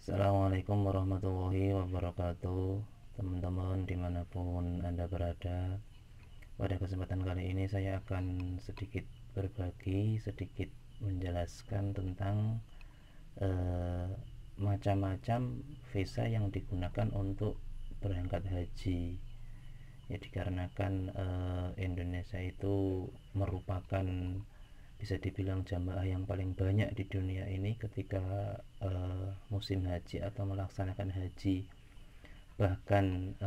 Assalamualaikum warahmatullahi wabarakatuh, teman-teman dimanapun Anda berada. Pada kesempatan kali ini saya akan sedikit berbagi, sedikit menjelaskan tentang macam-macam visa yang digunakan untuk berangkat haji. Ya, dikarenakan Indonesia itu merupakan, bisa dibilang, jamaah yang paling banyak di dunia ini ketika musim haji atau melaksanakan haji. Bahkan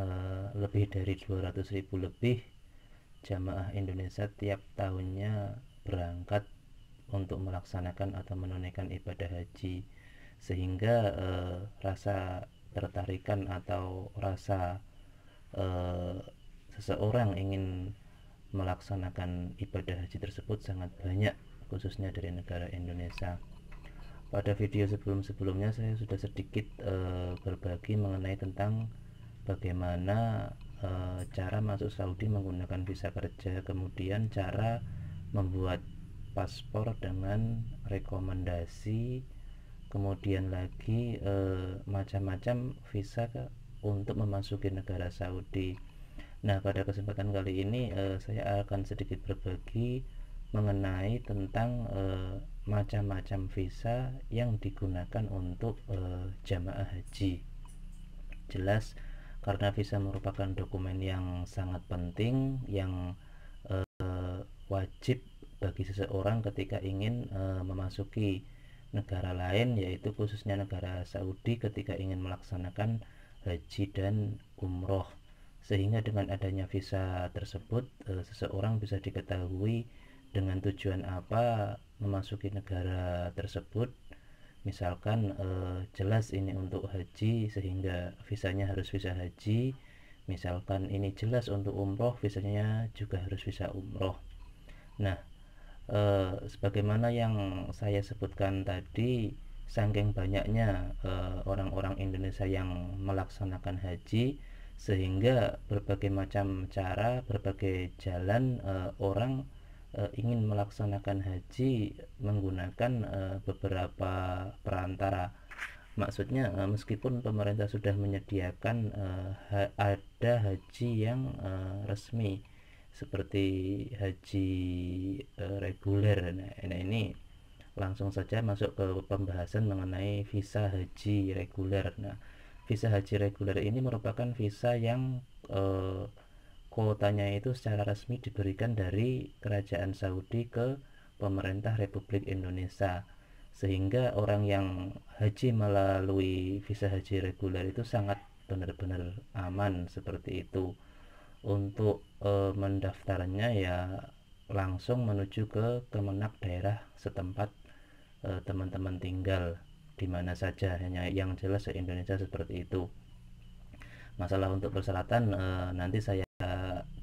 lebih dari 200.000 lebih jamaah Indonesia tiap tahunnya berangkat untuk melaksanakan atau menunaikan ibadah haji, sehingga rasa tertarikan atau rasa seseorang ingin melaksanakan ibadah haji tersebut sangat banyak, khususnya dari negara Indonesia. Pada video sebelum-sebelumnya saya sudah sedikit berbagi mengenai tentang bagaimana cara masuk Saudi menggunakan visa kerja, kemudian cara membuat paspor dengan rekomendasi, kemudian lagi macam-macam visa untuk memasuki negara Saudi. Nah, pada kesempatan kali ini saya akan sedikit berbagi mengenai tentang macam-macam visa yang digunakan untuk jamaah haji. Jelas, karena visa merupakan dokumen yang sangat penting, yang wajib bagi seseorang ketika ingin memasuki negara lain, yaitu khususnya negara Saudi, ketika ingin melaksanakan haji dan umroh. Sehingga dengan adanya visa tersebut, seseorang bisa diketahui dengan tujuan apa memasuki negara tersebut. Misalkan jelas ini untuk haji, sehingga visanya harus visa haji. Misalkan ini jelas untuk umroh, visanya juga harus visa umroh. Nah, sebagaimana yang saya sebutkan tadi, saking banyaknya orang-orang Indonesia yang melaksanakan haji, sehingga berbagai macam cara, berbagai jalan orang ingin melaksanakan haji menggunakan beberapa perantara. Maksudnya meskipun pemerintah sudah menyediakan ada haji yang resmi seperti haji reguler. Nah, ini langsung saja masuk ke pembahasan mengenai visa haji reguler. Nah, visa haji reguler ini merupakan visa yang kuotanya itu secara resmi diberikan dari Kerajaan Saudi ke pemerintah Republik Indonesia, sehingga orang yang haji melalui visa haji reguler itu sangat benar-benar aman seperti itu. Untuk mendaftarnya ya langsung menuju ke Kemenak daerah setempat teman-teman tinggal di mana saja, hanya yang jelas se-Indonesia seperti itu. Masalah untuk persyaratan nanti saya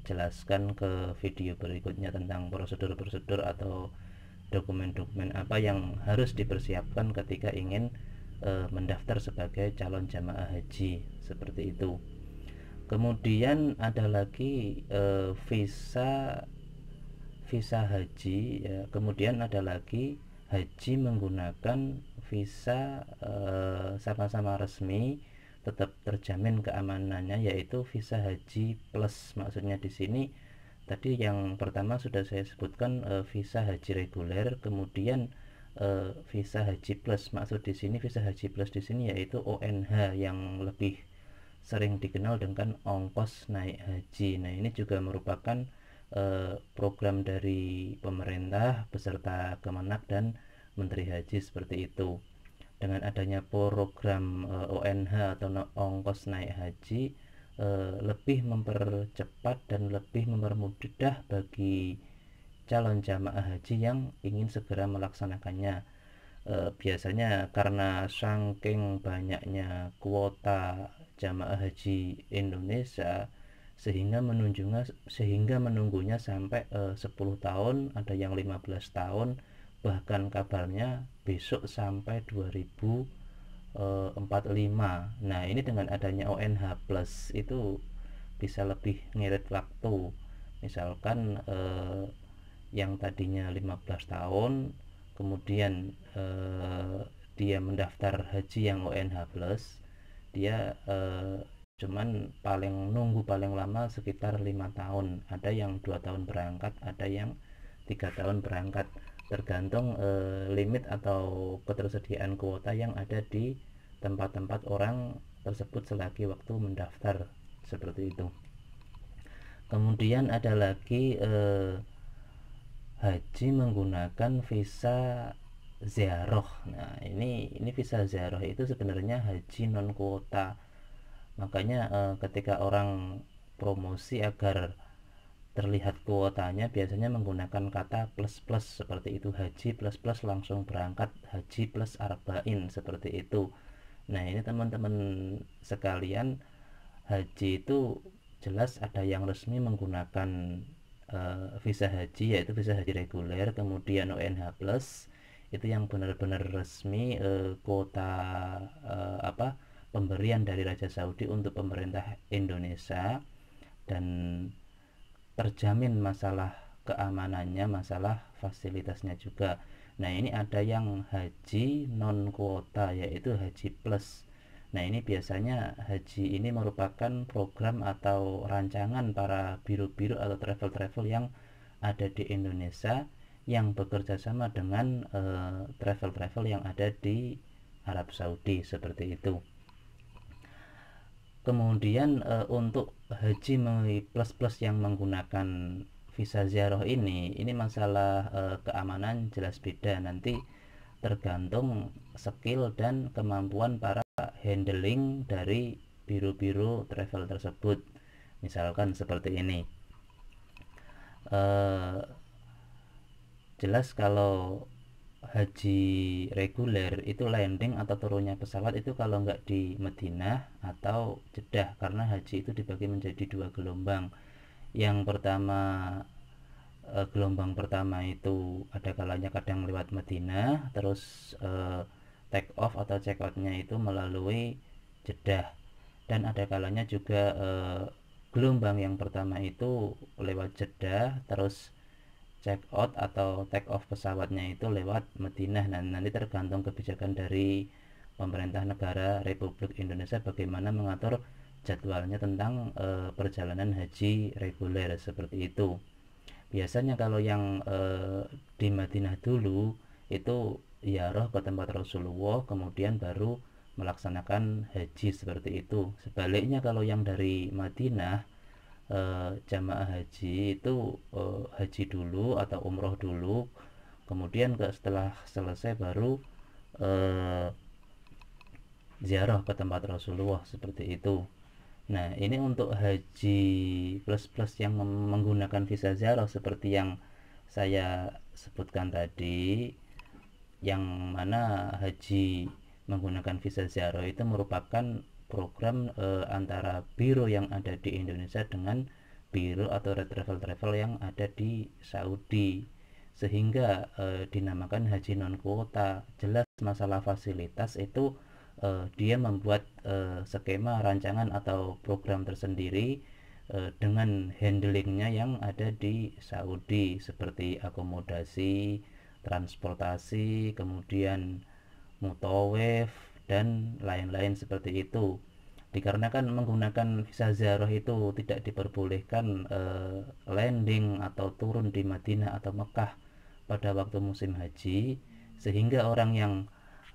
jelaskan ke video berikutnya tentang prosedur-prosedur atau dokumen-dokumen apa yang harus dipersiapkan ketika ingin mendaftar sebagai calon jamaah haji, seperti itu. Kemudian ada lagi visa haji ya. Kemudian ada lagi haji menggunakan visa sama-sama resmi, tetap terjamin keamanannya, yaitu visa haji plus. Maksudnya di sini tadi yang pertama sudah saya sebutkan visa haji reguler, kemudian visa haji plus. Maksud di sini visa haji plus di sini yaitu ONH, yang lebih sering dikenal dengan ongkos naik haji. Nah, ini juga merupakan program dari pemerintah beserta Kemenak dan Menteri Haji, seperti itu. Dengan adanya program ONH atau ongkos naik haji, lebih mempercepat dan lebih mempermudah bagi calon jamaah haji yang ingin segera melaksanakannya. Biasanya karena saking banyaknya kuota jamaah haji Indonesia, sehingga menunggunya sampai 10 tahun, ada yang 15 tahun, bahkan kabarnya besok sampai 2045. Nah, ini dengan adanya ONH plus itu bisa lebih ngirit waktu. Misalkan yang tadinya 15 tahun kemudian dia mendaftar haji yang ONH plus, dia cuman nunggu paling lama sekitar 5 tahun. Ada yang 2 tahun berangkat, ada yang 3 tahun berangkat, tergantung limit atau ketersediaan kuota yang ada di tempat-tempat orang tersebut selagi waktu mendaftar, seperti itu. Kemudian ada lagi haji menggunakan visa ziarah. Nah, ini visa ziarah itu sebenarnya haji non kuota. Makanya ketika orang promosi agar terlihat kuotanya biasanya menggunakan kata plus plus seperti itu, haji plus plus langsung berangkat, haji plus arba'in, seperti itu. Nah, ini teman-teman sekalian, haji itu jelas ada yang resmi menggunakan visa haji, yaitu visa haji reguler, kemudian ONH plus itu yang benar-benar resmi kuota pemberian dari Raja Saudi untuk pemerintah Indonesia, dan terjamin masalah keamanannya, masalah fasilitasnya juga. Nah, ini ada yang haji non kuota, yaitu haji plus. Nah, ini biasanya haji ini merupakan program atau rancangan para biro-biro atau travel-travel yang ada di Indonesia yang bekerja sama dengan travel-travel yang ada di Arab Saudi, seperti itu. Kemudian untuk haji plus plus yang menggunakan visa ziarah ini masalah keamanan jelas beda. Nanti tergantung skill dan kemampuan para handling dari biro-biro travel tersebut. Misalkan seperti ini, jelas kalau haji reguler itu landing atau turunnya pesawat itu kalau nggak di Madinah atau Jeddah, karena haji itu dibagi menjadi 2 gelombang. Yang pertama, gelombang pertama itu ada kalanya kadang lewat Madinah, terus take off atau check outnya itu melalui Jeddah, dan ada kalanya juga gelombang yang pertama itu lewat Jeddah, terus check out atau take off pesawatnya itu lewat Madinah. Nah, nanti tergantung kebijakan dari pemerintah negara Republik Indonesia bagaimana mengatur jadwalnya tentang perjalanan haji reguler, seperti itu. Biasanya kalau yang di Madinah dulu itu ziarah ke tempat Rasulullah, kemudian baru melaksanakan haji, seperti itu. Sebaliknya kalau yang dari Madinah, jamaah haji itu haji dulu atau umroh dulu, kemudian setelah selesai baru ziarah ke tempat Rasulullah, seperti itu. Nah, ini untuk haji plus plus yang menggunakan visa ziarah seperti yang saya sebutkan tadi, yang mana haji menggunakan visa ziarah itu merupakan program antara biro yang ada di Indonesia dengan biro atau travel-travel yang ada di Saudi, sehingga dinamakan haji non kuota. Jelas masalah fasilitas itu dia membuat skema rancangan atau program tersendiri dengan handlingnya yang ada di Saudi, seperti akomodasi, transportasi, kemudian mutawif, dan lain-lain seperti itu. Dikarenakan menggunakan visa ziarah itu tidak diperbolehkan landing atau turun di Madinah atau Mekah pada waktu musim haji, sehingga orang yang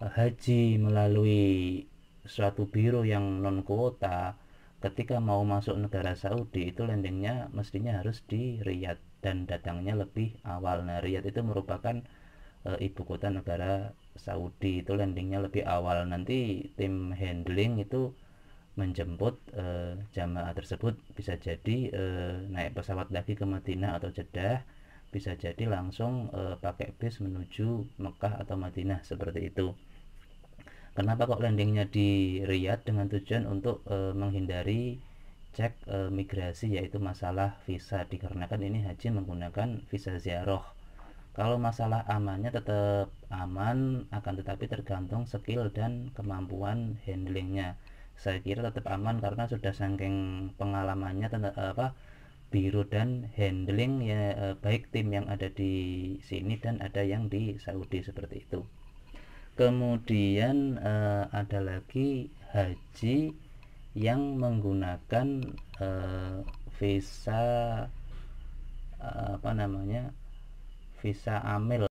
haji melalui suatu biro yang non kuota ketika mau masuk negara Saudi itu landingnya mestinya harus di Riyadh dan datangnya lebih awal. Nah, Riyadh itu merupakan ibu kota negara Saudi, itu landingnya lebih awal. Nanti tim handling itu menjemput jamaah tersebut, bisa jadi naik pesawat lagi ke Madinah atau Jeddah, bisa jadi langsung pakai bis menuju Mekah atau Madinah, seperti itu. Kenapa kok landingnya di Riyadh? Dengan tujuan untuk menghindari cek migrasi, yaitu masalah visa, dikarenakan ini haji menggunakan visa ziarah. Kalau masalah amannya tetap aman, akan tetapi tergantung skill dan kemampuan handlingnya. Saya kira tetap aman karena sudah saking pengalamannya biro dan handling ya, baik tim yang ada di sini dan ada yang di Saudi seperti itu. Kemudian ada lagi haji yang menggunakan visa apa namanya, visa amil.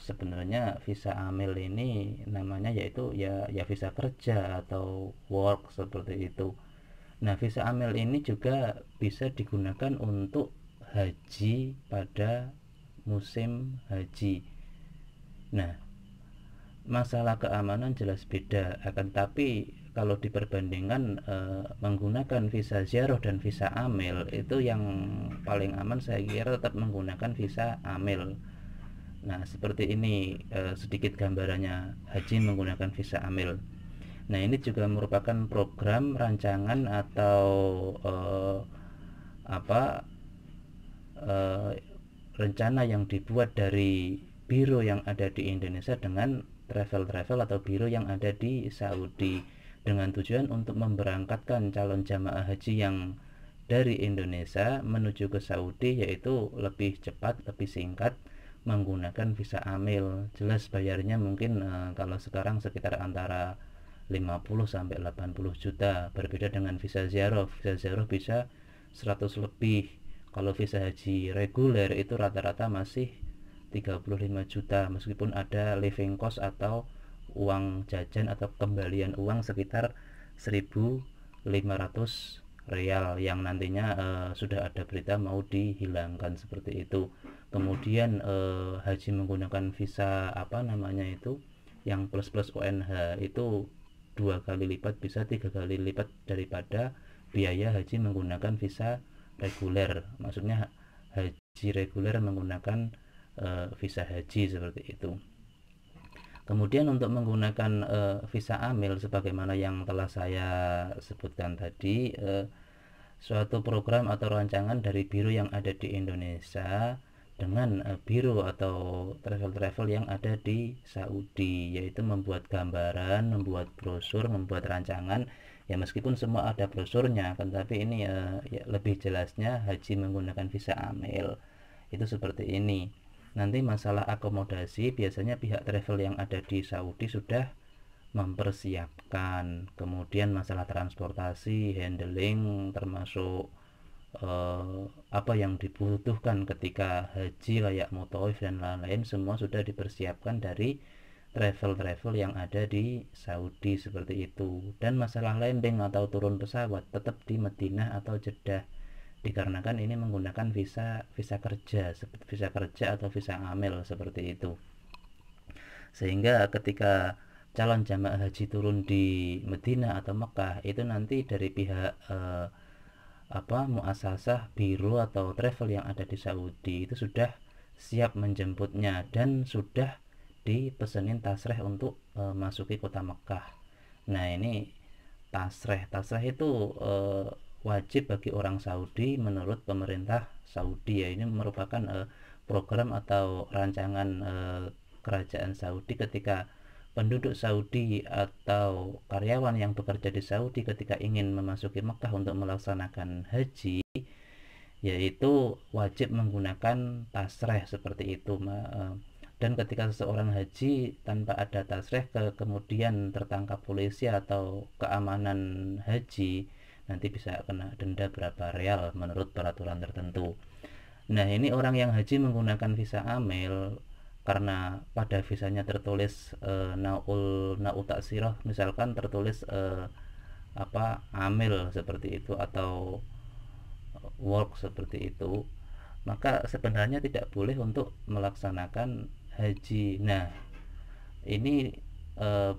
Sebenarnya visa amil ini namanya yaitu ya visa kerja atau work seperti itu. Nah, visa amil ini juga bisa digunakan untuk haji pada musim haji. Nah, masalah keamanan jelas beda, akan tapi kalau diperbandingkan menggunakan visa ziarah dan visa amil, itu yang paling aman saya kira tetap menggunakan visa amil. Nah, seperti ini sedikit gambarannya haji menggunakan visa amil. Nah, ini juga merupakan program rancangan atau rencana yang dibuat dari biro yang ada di Indonesia dengan travel atau biro yang ada di Saudi, dengan tujuan untuk memberangkatkan calon jamaah haji yang dari Indonesia menuju ke Saudi, yaitu lebih cepat, lebih singkat menggunakan visa amil. Jelas bayarnya mungkin kalau sekarang sekitar antara 50 sampai 80 juta, berbeda dengan visa ziarah. Visa ziarah bisa 100 lebih. Kalau visa haji reguler itu rata-rata masih 35 juta, meskipun ada living cost atau uang jajan atau kembalian uang sekitar 1.500 real yang nantinya sudah ada berita mau dihilangkan seperti itu. Kemudian haji menggunakan visa apa namanya itu yang plus ONH itu 2 kali lipat, bisa 3 kali lipat daripada biaya haji menggunakan visa reguler. Maksudnya haji reguler menggunakan visa haji seperti itu. Kemudian untuk menggunakan visa amil sebagaimana yang telah saya sebutkan tadi, suatu program atau rancangan dari biro yang ada di Indonesia dengan biro atau travel yang ada di Saudi, yaitu membuat gambaran, membuat brosur, membuat rancangan. Ya, meskipun semua ada brosurnya, kan tapi ini ya, lebih jelasnya haji menggunakan visa amil itu seperti ini. Nanti masalah akomodasi biasanya pihak travel yang ada di Saudi sudah mempersiapkan. Kemudian masalah transportasi, handling, termasuk apa yang dibutuhkan ketika haji layak mutawif dan lain-lain, semua sudah dipersiapkan dari travel yang ada di Saudi seperti itu. Dan masalah landing atau turun pesawat tetap di Madinah atau Jeddah, dikarenakan ini menggunakan visa kerja atau visa amil seperti itu. Sehingga ketika calon jamaah haji turun di Madinah atau Mekah, itu nanti dari pihak muasasah biro atau travel yang ada di Saudi itu sudah siap menjemputnya dan sudah dipesenin tasreh untuk masuki kota Mekah. Nah, ini tasreh itu wajib bagi orang Saudi menurut pemerintah Saudi, ya. Ini merupakan program atau rancangan kerajaan Saudi ketika penduduk Saudi atau karyawan yang bekerja di Saudi ketika ingin memasuki Mekah untuk melaksanakan haji, yaitu wajib menggunakan tasreh seperti itu. Dan ketika seseorang haji tanpa ada tasreh kemudian tertangkap polisi atau keamanan haji, nanti bisa kena denda berapa real menurut peraturan tertentu. Nah, ini orang yang haji menggunakan visa amil, karena pada visanya tertulis naul taksirah, misalkan tertulis amil seperti itu atau work seperti itu, maka sebenarnya tidak boleh untuk melaksanakan haji. Nah, ini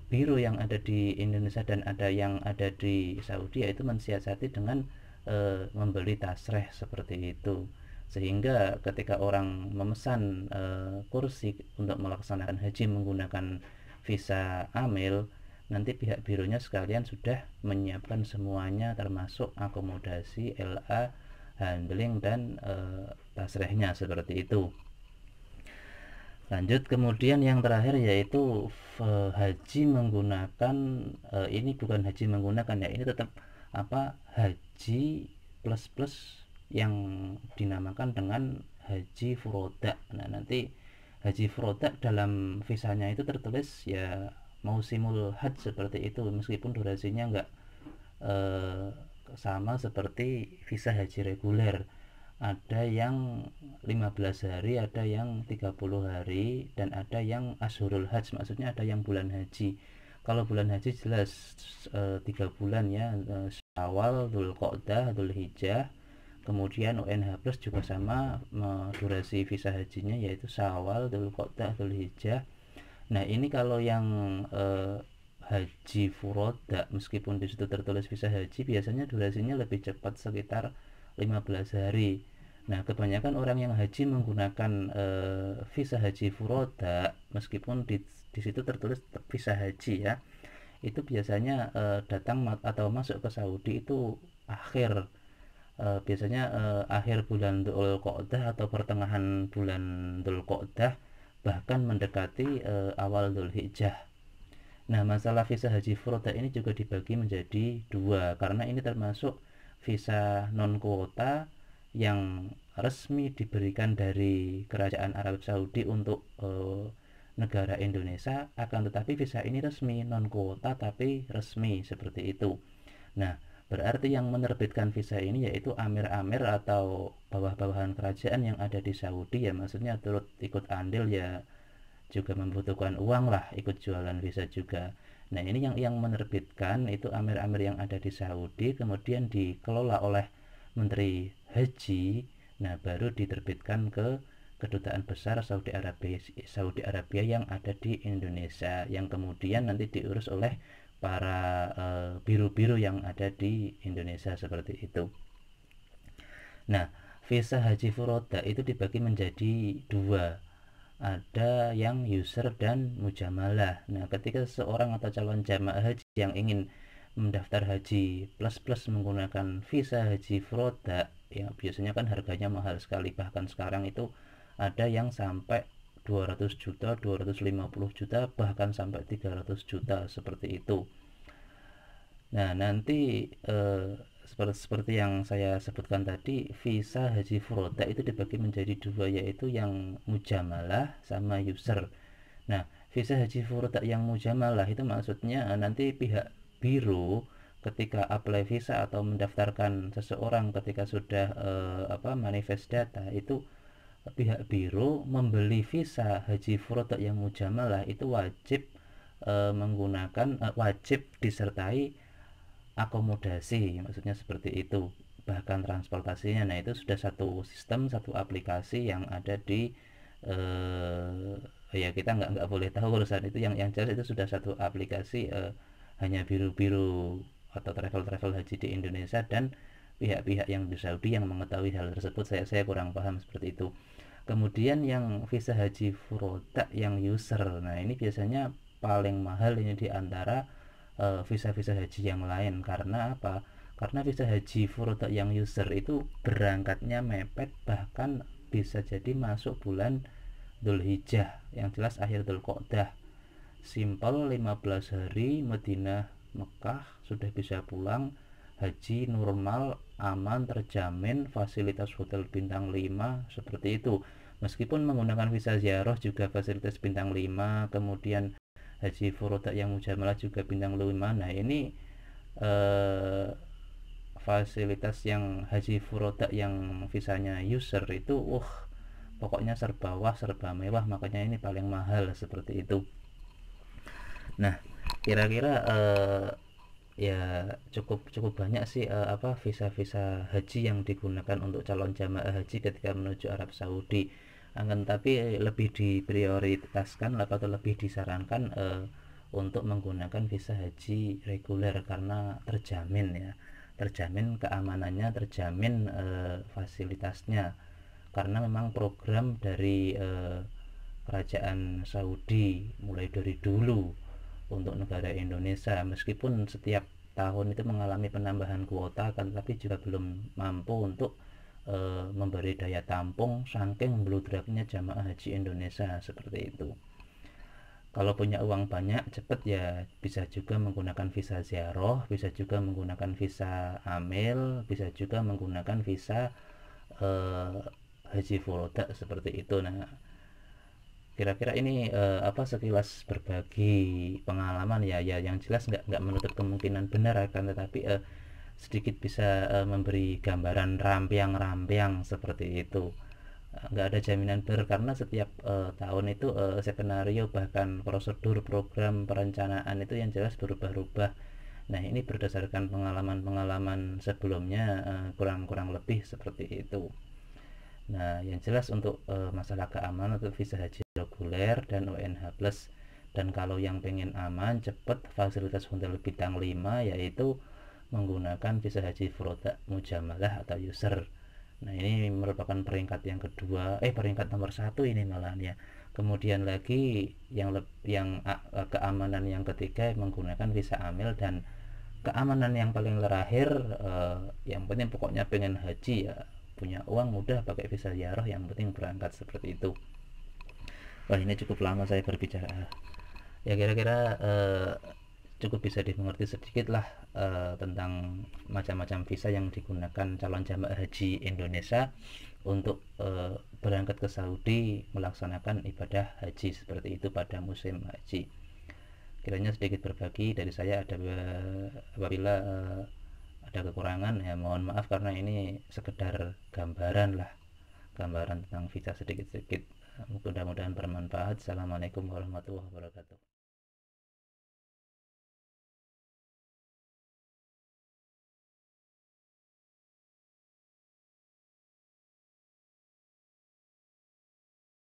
biro yang ada di Indonesia dan ada yang ada di Saudi yaitu mensiasati dengan membeli tasreh seperti itu, sehingga ketika orang memesan kursi untuk melaksanakan haji menggunakan visa amil, nanti pihak bironya sekalian sudah menyiapkan semuanya termasuk akomodasi, LA, handling, dan tasrehnya seperti itu. Lanjut, kemudian yang terakhir yaitu haji menggunakan ini bukan haji menggunakan, ya, ini tetap haji plus yang dinamakan dengan haji furoda. Nah, nanti haji furoda dalam visanya itu tertulis ya mausimul hajj seperti itu, meskipun durasinya nggak eh, sama seperti visa haji reguler. Ada yang 15 hari, ada yang 30 hari, dan ada yang ashurul hajj, maksudnya ada yang bulan haji. Kalau bulan haji jelas 3 bulan ya, Syawal, Dzulqa'dah, Dzulhijjah. Kemudian UNH Plus juga sama durasi visa hajinya, yaitu Syawal, Dzulqa'dah, Dzulhijjah. Nah, ini kalau yang haji furoda, meskipun di situ tertulis visa haji, biasanya durasinya lebih cepat, sekitar 15 hari. Nah, kebanyakan orang yang haji menggunakan visa haji furoda, meskipun di situ tertulis visa haji ya, itu biasanya datang atau masuk ke Saudi itu akhir biasanya akhir bulan Dzulqa'dah atau pertengahan bulan Dzulqa'dah, bahkan mendekati awal Dzulhijjah. Nah, masalah visa haji furoda ini juga dibagi menjadi dua, karena ini termasuk visa non kuota yang resmi diberikan dari Kerajaan Arab Saudi untuk negara Indonesia, akan tetapi visa ini resmi, non kuota tapi resmi, seperti itu. Nah, berarti yang menerbitkan visa ini yaitu amir-amir atau bawah-bawahan kerajaan yang ada di Saudi ya, maksudnya turut ikut andil ya, juga membutuhkan uang lah, ikut jualan visa juga. Nah, ini yang menerbitkan itu amir-amir yang ada di Saudi, kemudian dikelola oleh Menteri Haji. Nah, baru diterbitkan ke Kedutaan Besar Saudi Arabia yang ada di Indonesia, yang kemudian nanti diurus oleh para biru-biru yang ada di Indonesia, seperti itu. Nah, visa haji furoda itu dibagi menjadi dua, ada yang user dan mujamalah. Nah, ketika seorang atau calon jamaah haji yang ingin mendaftar haji plus plus menggunakan visa haji furoda, yang biasanya kan harganya mahal sekali, bahkan sekarang itu ada yang sampai 200 juta, 250 juta, bahkan sampai 300 juta, seperti itu. Nah, nanti seperti yang saya sebutkan tadi, visa haji furoda itu dibagi menjadi dua, yaitu yang mujamalah sama user. Nah, visa haji furoda yang mujamalah itu maksudnya nanti pihak biru ketika apply visa atau mendaftarkan seseorang, ketika sudah manifest data, itu pihak biru membeli visa haji furoda yang mujamalah itu wajib wajib disertai akomodasi, maksudnya seperti itu, bahkan transportasinya. Nah, itu sudah satu sistem, satu aplikasi yang ada di ya kita nggak boleh tahu urusan itu, yang jelas itu sudah satu aplikasi, hanya biru-biru atau travel haji di Indonesia dan pihak-pihak yang di Saudi yang mengetahui hal tersebut. Saya kurang paham seperti itu. Kemudian yang visa haji furoda yang user, nah ini biasanya paling mahal ini di antara visa-visa haji yang lain. Karena apa? Karena visa haji furoda yang user itu berangkatnya mepet, bahkan bisa jadi masuk bulan Dzulhijjah, yang jelas akhir Dzulqa'dah. Simpel 15 hari Madinah Mekah sudah bisa pulang, haji normal, aman, terjamin, fasilitas hotel bintang 5, seperti itu. Meskipun menggunakan visa ziarah juga fasilitas bintang 5, kemudian haji furoda yang mujamalah juga bintang 5. Nah, ini fasilitas yang haji furoda yang visanya user itu pokoknya serba serba mewah, makanya ini paling mahal, seperti itu. Nah, kira-kira ya cukup banyak sih visa-visa haji yang digunakan untuk calon jamaah haji ketika menuju Arab Saudi. Akan tapi lebih diprioritaskan atau lebih disarankan untuk menggunakan visa haji reguler, karena terjamin keamanannya, terjamin fasilitasnya, karena memang program dari kerajaan Saudi mulai dari dulu untuk negara Indonesia, meskipun setiap tahun itu mengalami penambahan kuota, kan tapi juga belum mampu untuk memberi daya tampung saking bludraknya jamaah haji Indonesia, seperti itu. Kalau punya uang banyak cepet ya bisa juga menggunakan visa ziarah, bisa juga menggunakan visa amil, bisa juga menggunakan visa eh, haji furoda seperti itu. Nah, kira-kira ini apa, sekilas berbagi pengalaman ya, yang jelas nggak menutup kemungkinan benar, akan tetapi sedikit bisa memberi gambaran rampiang-rampiang seperti itu. Nggak ada jaminan benar karena setiap tahun itu skenario bahkan prosedur program perencanaan itu yang jelas berubah-ubah. Nah, ini berdasarkan pengalaman-pengalaman sebelumnya, kurang-kurang lebih seperti itu. Nah, yang jelas untuk masalah keamanan untuk visa haji reguler dan UNH plus, dan kalau yang pengen aman cepat fasilitas hotel bintang 5 yaitu menggunakan visa haji Furoda Mujamalah atau user. Nah, ini merupakan peringkat yang kedua, peringkat nomor satu ini malahan ya. Kemudian lagi yang keamanan yang ketiga menggunakan visa amil, dan keamanan yang paling terakhir yang penting pokoknya pengen haji ya, punya uang mudah pakai visa ziarah, yang penting berangkat seperti itu. Wah, ini cukup lama saya berbicara ya, kira-kira cukup bisa dimengerti sedikit lah tentang macam-macam visa yang digunakan calon jamaah haji Indonesia untuk berangkat ke Saudi melaksanakan ibadah haji seperti itu pada musim haji. Kiranya sedikit berbagi dari saya, apabila ada kekurangan ya mohon maaf, karena ini sekedar gambaran lah, gambaran tentang visa sedikit-sedikit. Mudah-mudahan bermanfaat. Assalamualaikum warahmatullahi wabarakatuh.